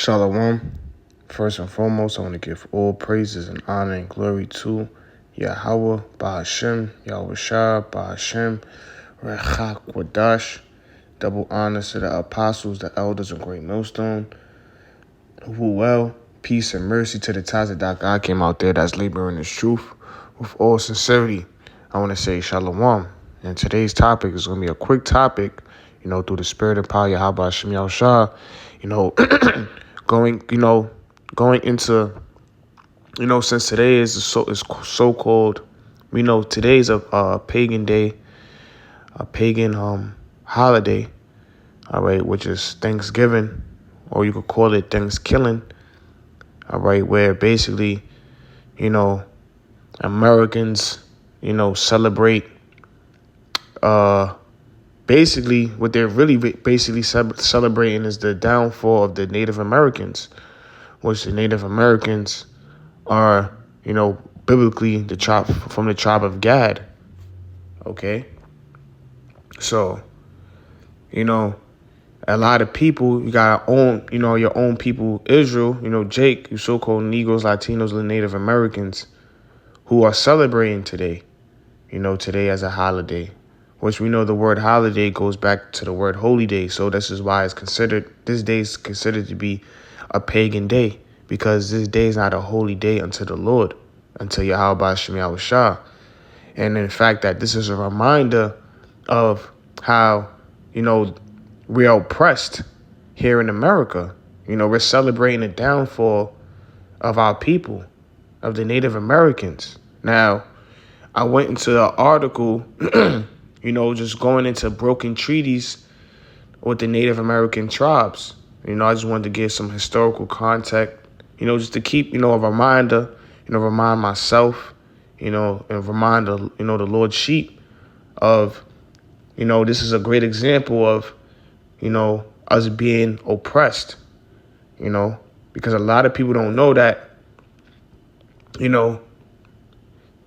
Shalom. First and foremost, I want to give all praises and honor and glory to Yahweh, Ba'ashem, Yahweh Shah, Ba'ashem, Rechak Wadash. Double honors to the apostles, the elders of Great Millstone. Well, peace and mercy to the ties that God came out there that's laboring His truth. With all sincerity, I want to say Shalom. And today's topic is going to be a quick topic, through the spirit and power of Yahweh Hashem Yahweh Shah, going into, since today is so-called, we know today's a pagan day, a pagan holiday, all right, which is Thanksgiving, or you could call it Thanksgiving, all right, where basically, Americans, celebrate, basically what they're really basically celebrating is the downfall of the Native Americans, which the Native Americans are, biblically the tribe from the tribe of Gad. Okay. So, a lot of people, you got your own people, Israel, Jake, you so-called Negroes, Latinos, and Native Americans who are celebrating today, today as a holiday, which we know the word holiday goes back to the word holy day. So this is why this day is considered to be a pagan day, because this day is not a holy day unto the Lord, unto Yahweh Hashem Yahweh Shah. And in fact, that this is a reminder of how, we are oppressed here in America. We're celebrating the downfall of our people, of the Native Americans. Now, I went into the article, just going into broken treaties with the Native American tribes. I just wanted to give some historical context, just to keep, a reminder, remind myself, and remind the Lord's sheep of, this is a great example of, us being oppressed, because a lot of people don't know that,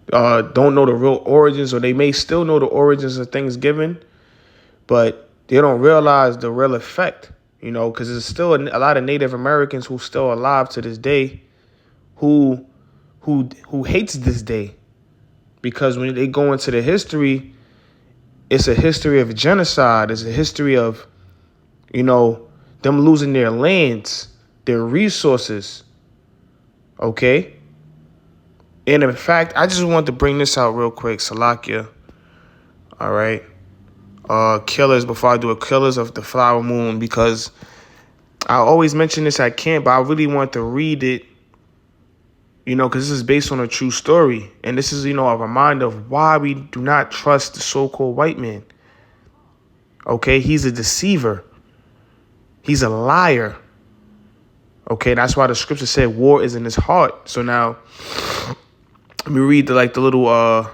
don't know the real origins, or they may still know the origins of Thanksgiving, but they don't realize the real effect, because there's still a lot of Native Americans who still alive to this day who hates this day, because when they go into the history, it's a history of genocide. It's a history of, them losing their lands, their resources. Okay. And in fact, I just wanted to bring this out real quick. Salakia. All right. Killers, before I do it, killers of the flower moon, because I always mention this at camp, but I really want to read it, because this is based on a true story. And this is, a reminder of why we do not trust the so-called white man. Okay. He's a deceiver. He's a liar. Okay. That's why the scripture said war is in his heart. So now, let me read the little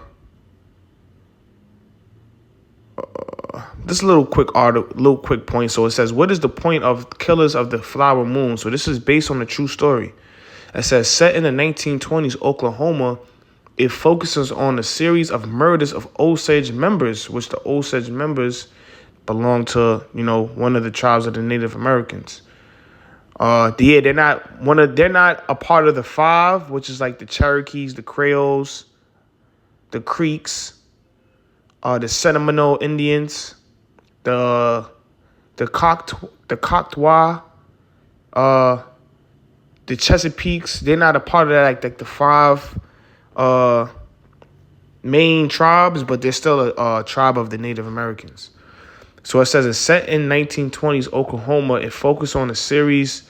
this little quick article, little quick point. So it says, what is the point of killers of the flower moon? So this is based on a true story. It says, set in the 1920s Oklahoma, it focuses on a series of murders of Osage members, which the Osage members belong to, one of the tribes of the Native Americans. They're not a part of the five, which is like the Cherokees, the Creoles, the Creeks, the Seminole Indians, the Cocteau, the Chesapeakes. They're not a part of that, like the five main tribes, but they're still a tribe of the Native Americans. So it says it's set in 1920s Oklahoma. It focuses on a series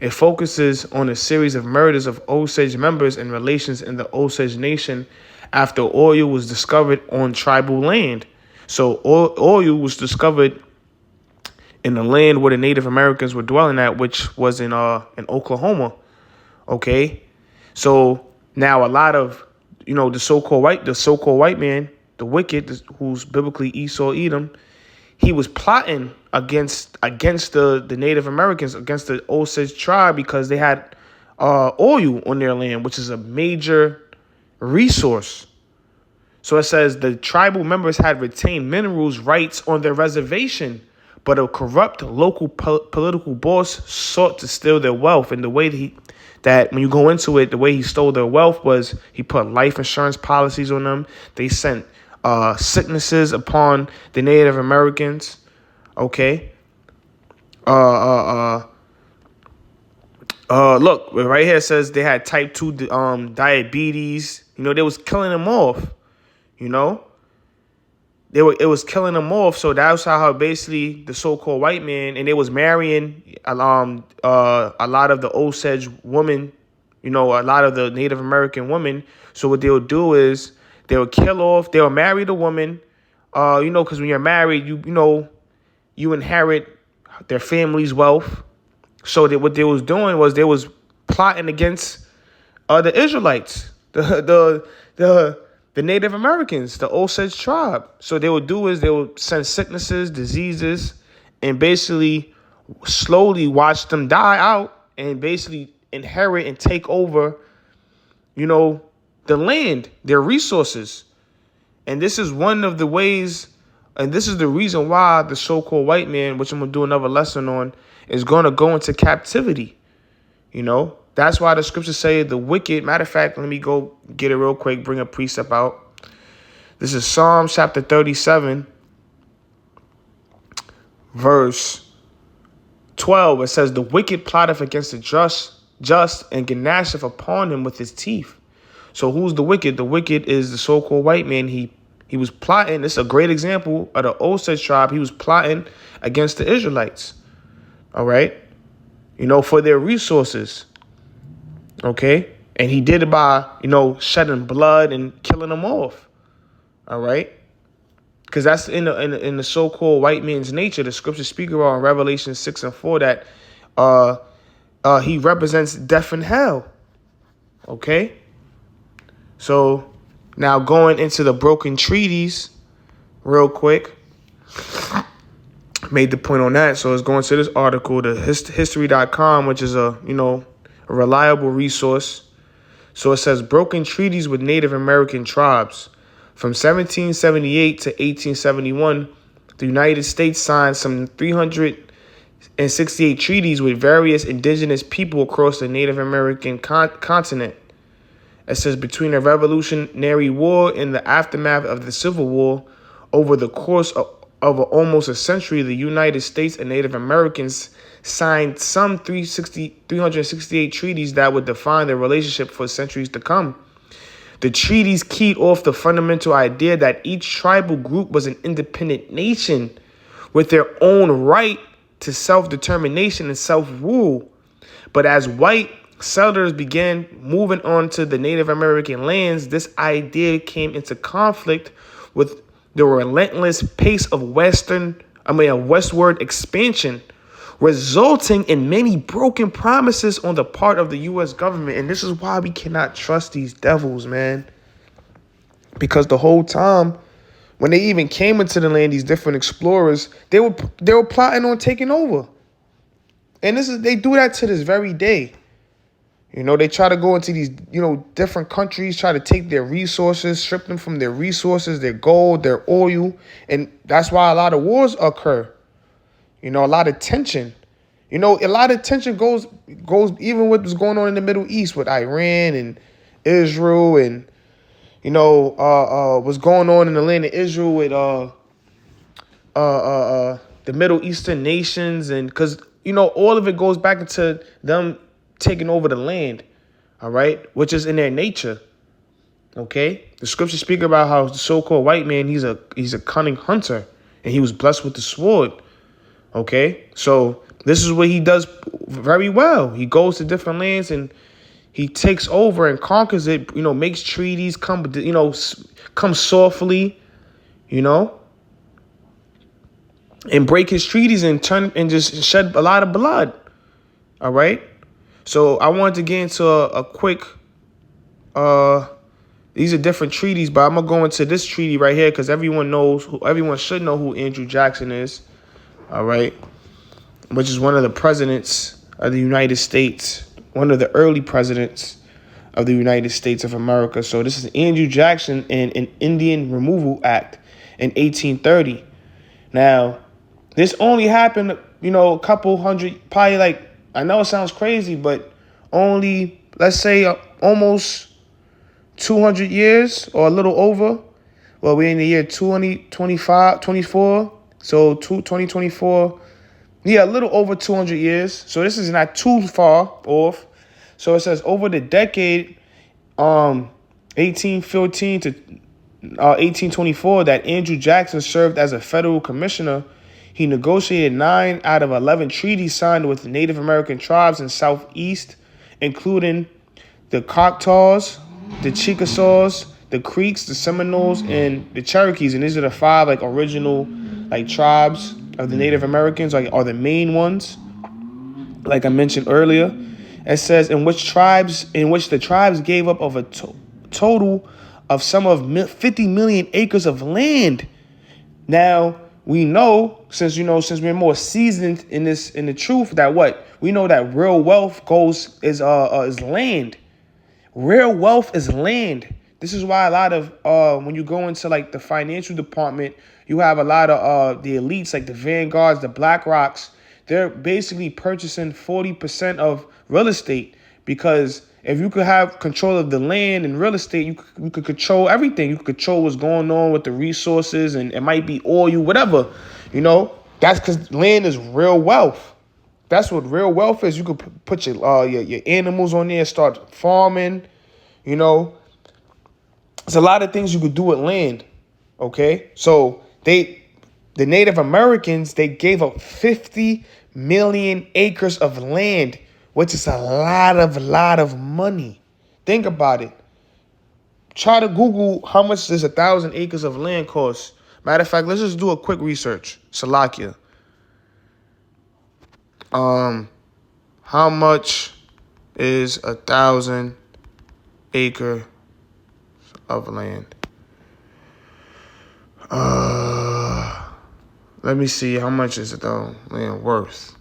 of murders of Osage members and relations in the Osage Nation after oil was discovered on tribal land. So oil was discovered in the land where the Native Americans were dwelling at, which was in Oklahoma. Okay, so now a lot of the so-called white man, the wicked, who's biblically Esau Edom, he was plotting against the Native Americans, against the Osage tribe, because they had oil on their land, which is a major resource. So it says the tribal members had retained minerals rights on their reservation, but a corrupt local political boss sought to steal their wealth. And the way that when you go into it, the way he stole their wealth was he put life insurance policies on them. They sent sicknesses upon the Native Americans. Okay. Look, right here it says they had type 2 diabetes. They was killing them off. It was killing them off. So that's how basically the so-called white man, and they was marrying a lot of the Osage women, a lot of the Native American women. So what they would do is they would kill off, they would marry the woman, because when you're married, you inherit their family's wealth. So that what they was doing was they was plotting against the Israelites, the Native Americans, the Osage tribe. So they would do is they would send sicknesses, diseases, and basically slowly watch them die out and basically inherit and take over, the land, their resources. And this is one of the ways, and this is the reason why the so-called white man, which I'm going to do another lesson on, is going to go into captivity. That's why the scriptures say the wicked. Matter of fact, let me go get it real quick, bring a precept out. This is Psalms chapter 37, verse 12. It says, the wicked plotteth against the just and gnasheth upon him with his teeth. So who's the wicked? The wicked is the so-called white man. He was plotting. This is a great example of the Osage tribe. He was plotting against the Israelites. All right. For their resources. Okay. And he did it by, shedding blood and killing them off. All right. Because that's in the so-called white man's nature. The scriptures speak about in Revelation 6 and 4 that he represents death and hell. Okay. So now going into the broken treaties real quick. Made the point on that. So it's going to this article, the history.com, which is a reliable resource. So it says broken treaties with Native American tribes. From 1778 to 1871, the United States signed some 368 treaties with various indigenous people across the Native American continent. It says between the Revolutionary War and the aftermath of the Civil War, over the course of almost a century, the United States and Native Americans signed some 368 treaties that would define their relationship for centuries to come. The treaties keyed off the fundamental idea that each tribal group was an independent nation with their own right to self-determination and self-rule. But as white settlers began moving on to the Native American lands, this idea came into conflict with the relentless pace of westward expansion, resulting in many broken promises on the part of the U.S. government. And this is why we cannot trust these devils, man. Because the whole time, when they even came into the land, these different explorers, they were plotting on taking over. And they do that to this very day. They try to go into these, different countries, try to take their resources, strip them from their resources, their gold, their oil. And that's why a lot of wars occur. A lot of tension. A lot of tension goes even with what's going on in the Middle East with Iran and Israel and, what's going on in the land of Israel with the Middle Eastern nations. And because, all of it goes back into them taking over the land, all right, which is in their nature. Okay, the scriptures speak about how the so-called white man, he's a cunning hunter, and he was blessed with the sword. Okay, so this is what he does very well. He goes to different lands and he takes over and conquers it. Makes treaties, come softly, and break his treaties and just shed a lot of blood. All right. So I wanted to get into a quick, these are different treaties, but I'm going to go into this treaty right here because everyone should know who Andrew Jackson is, all right, which is one of the presidents of the United States, one of the early presidents of the United States of America. So this is Andrew Jackson and an Indian Removal Act in 1830. Now, This only happened, a couple hundred, probably like, I know it sounds crazy, but only, let's say, almost 200 years or a little over. Well, we're in the year 2025, 24. So 2024, yeah, a little over 200 years. So this is not too far off. So it says over the decade, 1814 to 1824, that Andrew Jackson served as a federal commissioner. He negotiated 9 out of 11 treaties signed with Native American tribes in Southeast, including the Choctaws, the Chickasaws, the Creeks, the Seminoles, and the Cherokees. And these are the 5 like original like tribes of the Native Americans, like are the main ones, like I mentioned earlier. It says in which the tribes gave up of a total of some of 50 million acres of land. Now we know, since we're more seasoned in the truth, that we know that real wealth is land. Real wealth is land. This is why a lot of when you go into like the financial department, you have a lot of the elites like the Vanguards, the BlackRocks. They're basically purchasing 40% of real estate, because if you could have control of the land and real estate, you could control everything. You could control what's going on with the resources, and it might be oil, whatever. That's because land is real wealth. That's what real wealth is. You could put your animals on there, start farming. There's a lot of things you could do with land. Okay, so the Native Americans, they gave up 50 million acres of land, which is a lot of money. Think about it. Try to Google how much does 1,000 acres of land cost. Matter of fact, let's just do a quick research. Salakia. How much is 1,000 acre of land? Let me see, how much is it though, land worth?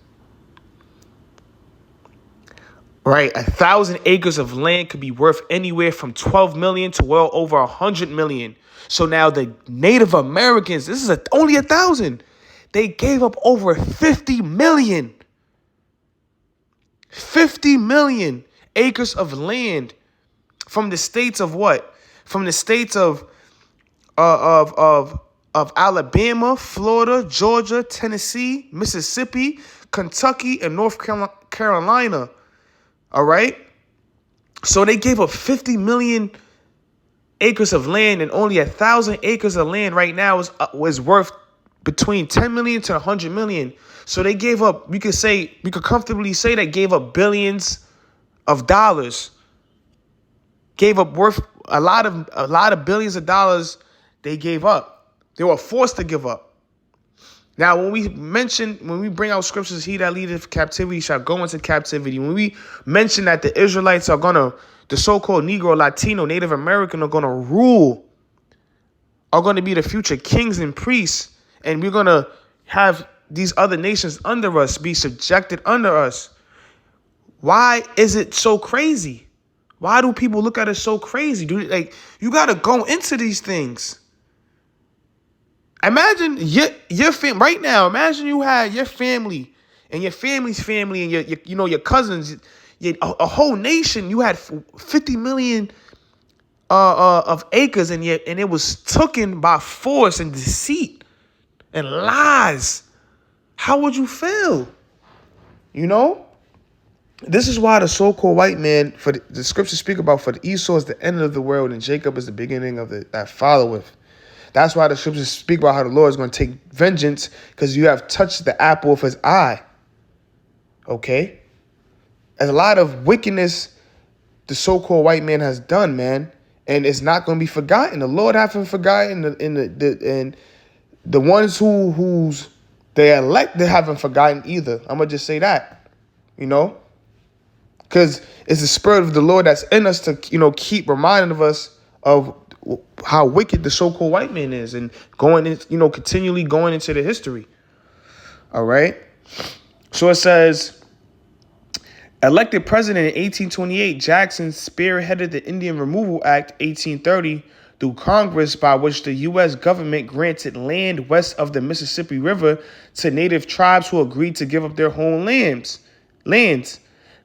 Right, 1,000 acres of land could be worth anywhere from 12 million to well over 100 million. So now the Native Americans, this is only 1,000. They gave up over 50 million. 50 million acres of land from the states of what? From the states of Alabama, Florida, Georgia, Tennessee, Mississippi, Kentucky, and North Carolina. All right. So they gave up 50 million acres of land, and only 1,000 acres of land right now is worth between 10 million to 100 million. So they gave up, we could comfortably say they gave up billions of dollars. Gave up worth a lot of billions of dollars they gave up. They were forced to give up. Now, when we bring out scriptures, he that leadeth captivity shall go into captivity. When we mention that the Israelites the so-called Negro, Latino, Native American are gonna rule, are gonna be the future kings and priests, and we're gonna have these other nations under us, be subjected under us. Why is it so crazy? Why do people look at it so crazy? You gotta go into these things. Imagine your family right now. Imagine you had your family and your family's family and your cousins, a whole nation. You had 50 million of acres, and it was taken by force and deceit and lies. How would you feel? This is why the so-called white man, for the scriptures speak about, for the Esau is the end of the world and Jacob is the beginning of that followeth. That's why the scriptures speak about how the Lord is going to take vengeance, because you have touched the apple of his eye. Okay? There's a lot of wickedness the so-called white man has done, man, and it's not going to be forgotten. The Lord haven't forgotten, and the ones who's the elect, they haven't forgotten either. I'm going to just say that, because it's the spirit of the Lord that's in us to, keep reminding us of how wicked the so-called white man is, and continually going into the history. All right. So it says, elected president in 1828, Jackson spearheaded the Indian Removal Act 1830 through Congress, by which the U.S. government granted land west of the Mississippi River to native tribes who agreed to give up their homelands.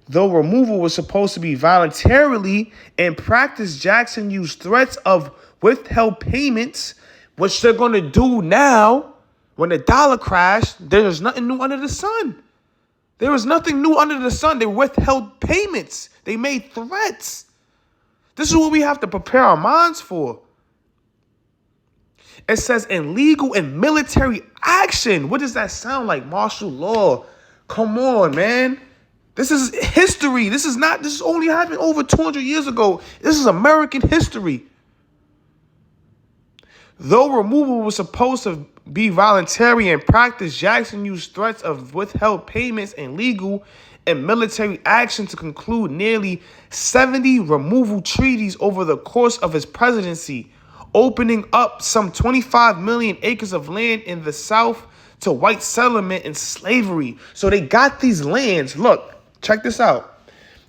Though removal was supposed to be voluntarily, in practice, Jackson used threats of withheld payments, which they're going to do now when the dollar crashed. There's nothing new under the sun. There was nothing new under the sun. They withheld payments. They made threats. This is what we have to prepare our minds for. It says in legal and military action. What does that sound like? Martial law. Come on, man. This is history. This is only happened over 200 years ago. This is American history. Though removal was supposed to be voluntary in practice, Jackson used threats of withheld payments and legal and military action to conclude nearly 70 removal treaties over the course of his presidency, opening up some 25 million acres of land in the South to white settlement and slavery. So they got these lands. Look, check this out.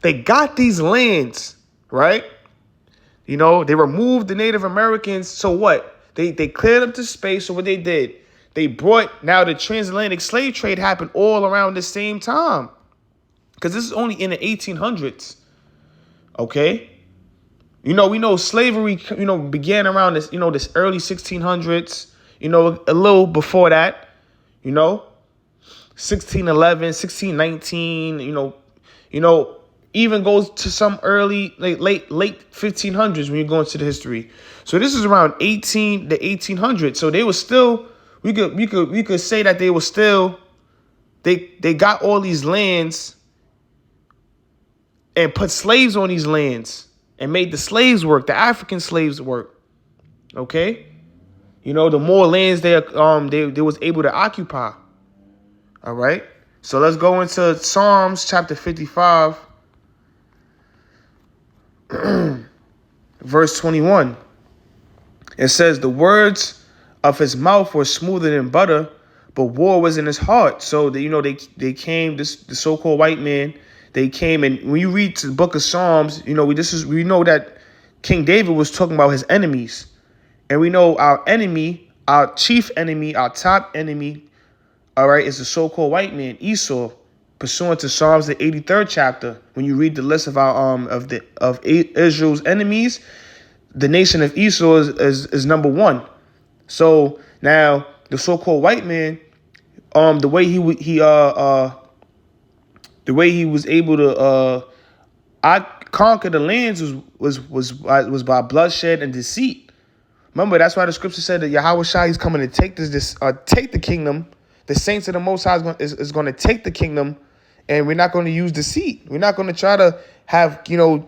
They got these lands, right? You know, they removed the Native Americans. So what? They cleared up the space. So what they did, they brought, now the transatlantic slave trade happened all around the same time. Because this is only in the 1800s. Okay? You know, we know slavery, began around this, this early 1600s, a little before that, 1611, 1619, even goes to some early, late 1500s when you go into the history. So this is around the 1800s. So they were still, we could say that they were still, they got all these lands and put slaves on these lands and made the slaves work, the African slaves work. Okay? The more lands they was able to occupy. All right? So let's go into Psalms chapter 55, verse 21. It says, the words of his mouth were smoother than butter, but war was in his heart. So, they came, the so-called white man, they came, and when you read the book of Psalms, we know that King David was talking about his enemies. And we know our enemy, our chief enemy, our top enemy, all right, is the so-called white man, Esau, pursuant to Psalms the 83rd chapter. When you read the list of our of Israel's enemies, the nation of Esau is number one. So now the so-called white man, the way he was able to conquer the lands was by bloodshed and deceit. Remember, that's why the scripture said that Yahweh Shai is coming to take take the kingdom. The saints of the Most High is going to take the kingdom, and we're not going to use deceit. We're not going to try to have,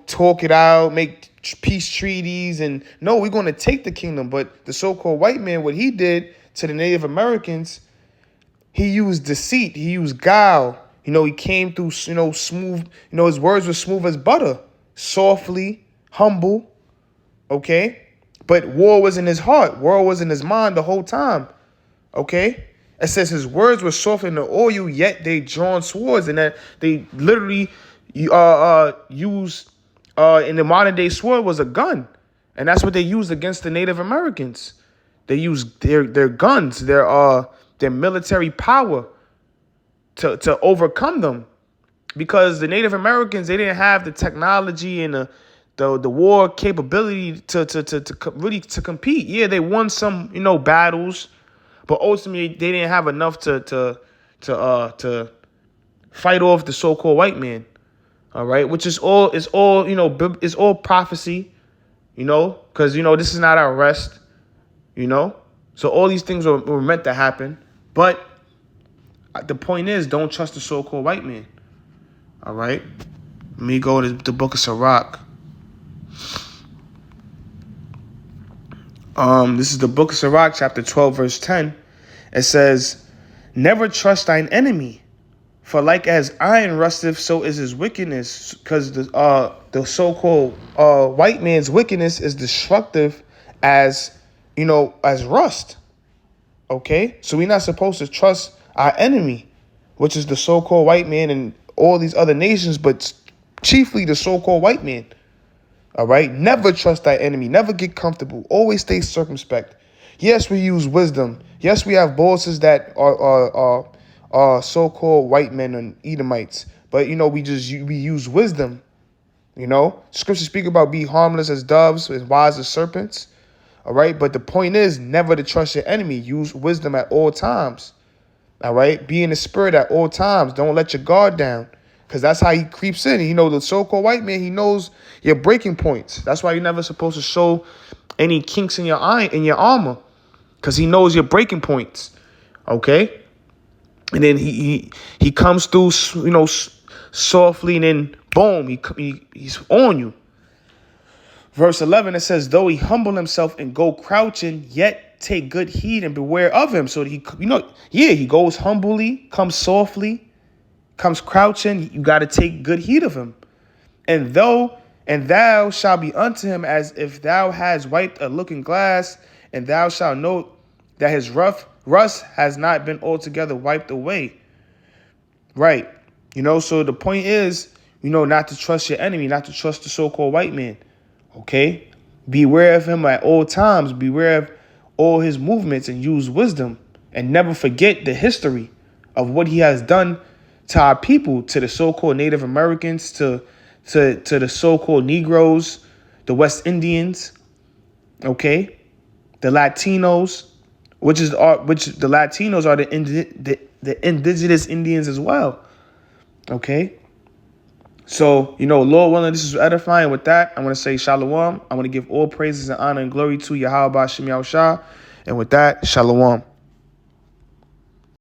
talk it out, make peace treaties. And no, we're going to take the kingdom. But the so-called white man, what he did to the Native Americans, he used deceit. He used guile. He came through, smooth. His words were smooth as butter, softly, humble. Okay. But war was in his heart. War was in his mind the whole time. Okay. It says his words were soft in the oil, yet they drawn swords, and that they literally used in the modern day sword was a gun, and that's what they used against the Native Americans. They used their guns, their military power to overcome them, because the Native Americans, they didn't have the technology and the war capability to really compete. Yeah, they won some battles. But ultimately, they didn't have enough to fight off the so-called white man. All right, which is all prophecy, because this is not our rest, So all these things were meant to happen. But the point is, don't trust the so-called white man. All right, let me go to the book of Sirach. This is the book of Sirach, chapter 12, verse 10. It says, never trust thine enemy, for like as iron rusteth, so is his wickedness. Because the so-called white man's wickedness is destructive as rust. Okay? So we're not supposed to trust our enemy, which is the so-called white man and all these other nations, but chiefly the so-called white man. All right. Never trust thy enemy. Never get comfortable. Always stay circumspect. Yes, we use wisdom. Yes, we have bosses that are so-called white men and Edomites. But we use wisdom. Scriptures speak about be harmless as doves, as wise as serpents. All right. But the point is never to trust your enemy. Use wisdom at all times. All right. Be in the spirit at all times. Don't let your guard down. Because that's how he creeps in. The so-called white man, he knows your breaking points. That's why you're never supposed to show any kinks in your armor. Because he knows your breaking points. Okay? And then he comes through, softly, and then boom, he's on you. Verse 11, it says, though he humble himself and go crouching, yet take good heed and beware of him. So he goes humbly, comes softly, comes crouching. You got to take good heed of him. And thou shalt be unto him as if thou hadst wiped a looking glass, and thou shalt note that his rust has not been altogether wiped away. Right. So the point is, not to trust your enemy, not to trust the so-called white man. Okay? Beware of him at all times. Beware of all his movements and use wisdom. And never forget the history of what he has done to our people, to the so-called Native Americans, to the so-called Negroes, the West Indians, okay, the Latinos, which the Latinos are the indigenous Indians as well, okay. So Lord willing, this is edifying. With that, I want to say shalom. I want to give all praises and honor and glory to Yahweh Shem Yahushua, and with that, shalom.